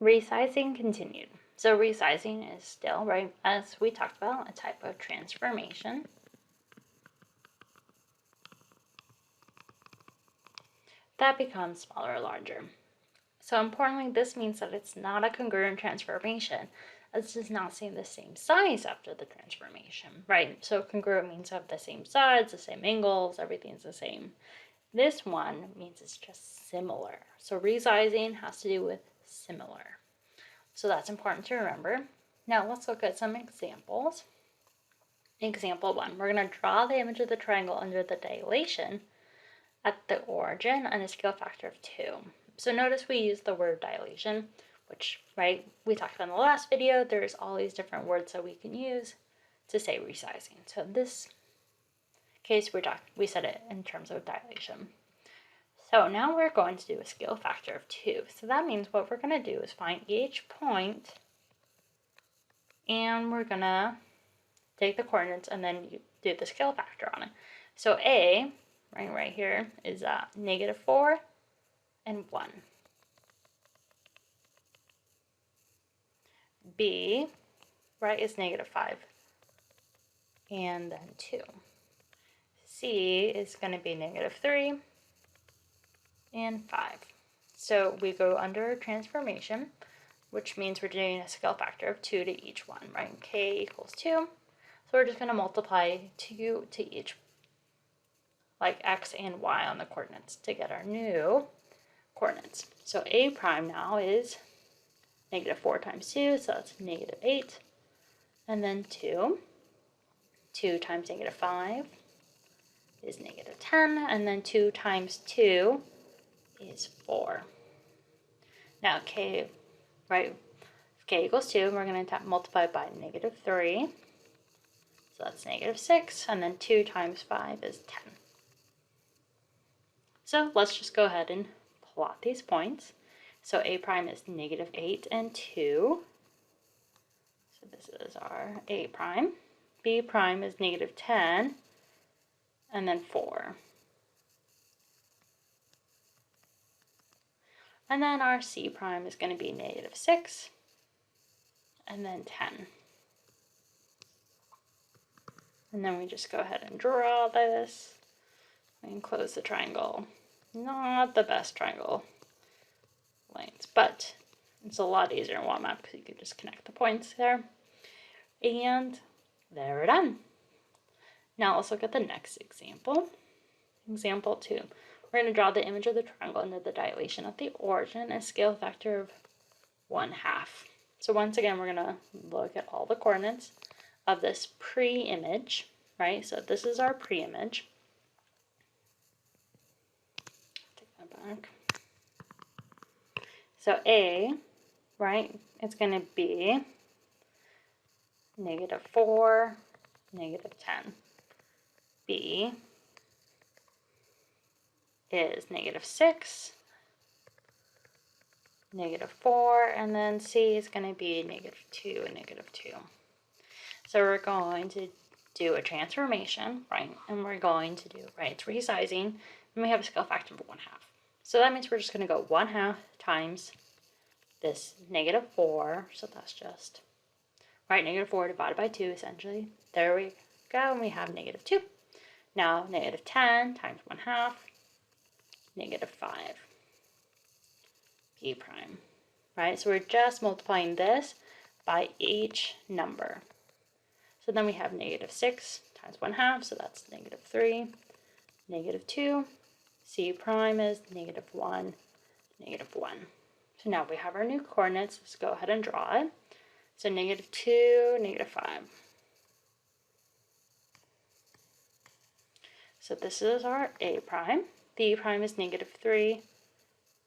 Resizing continued. So resizing is still, right, as we talked about, a type of transformation. That becomes smaller or larger. So importantly, this means that it's not a congruent transformation. It does not stay the same size after the transformation, right? So congruent means have the same sides, the same angles, everything's the same. This one means it's just similar. So resizing has to do with similar. So that's important to remember. Now let's look at some examples. Example 1, we're going to draw the image of the triangle under the dilation at the origin and a scale factor of 2. So notice we use the word dilation, which, right, we talked about in the last video. There's all these different words that we can use to say resizing. So in this case, we said it in terms of dilation. So now we're going to do a scale factor of 2. So that means what we're going to do is find each point, and we're going to take the coordinates and then do the scale factor on it. So A, right here, is -4 and 1. B, right, is -5 and then 2. C is going to be -3 and 5. So we go under transformation, which means we're doing a scale factor of 2 to each one, right? K equals 2. So we're just going to multiply 2 to each, like x and y on the coordinates to get our new coordinates. So A prime now is -4 times 2, so that's -8. And then 2. 2 times -5 is -10. And then 2 times 2 is 4. Now K, right, if K equals 2, we're going to multiply by -3. So that's -6. And then 2 times 5 is 10. So let's just go ahead and plot these points. So A prime is -8 and 2. So this is our A prime. B prime is -10 and then 4. And then our C prime is going to be -6 and then 10. And then we just go ahead and draw this and close the triangle. Not the best triangle lines, but it's a lot easier in one map because you can just connect the points there. And there we're done. Now let's look at the next example. Example 2. We're going to draw the image of the triangle under the dilation at the origin, a scale factor of 1/2. So once again, we're going to look at all the coordinates of this pre-image, right? So this is our pre-image. Take that back. So A, right, it's going to be -4, -10. B is -6, -4, and then C is going to be -2 and -2. So we're going to do a transformation, right? And we're going to do, right, it's resizing, and we have a scale factor of 1/2. So that means we're just going to go 1/2 times this -4, so that's just, right, -4 divided by 2 essentially. There we go, and we have -2. Now -10 times 1/2, -5. B prime, right? So we're just multiplying this by each number. So then we have -6 times 1/2, so that's -3, -2. C prime is -1, -1. So now we have our new coordinates. Let's go ahead and draw it. So -2, -5. So this is our A prime. B prime is -3,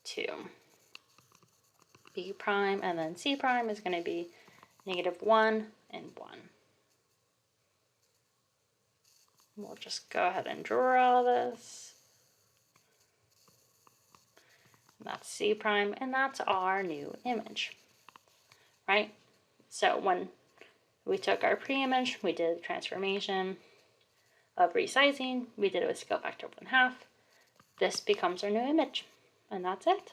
2. B prime, and then C prime is going to be -1 and 1. We'll just go ahead and draw this. And that's C prime, and that's our new image, right? So when we took our pre-image, we did the transformation of resizing, we did it with scale factor of 1/2. This becomes our new image, and that's it.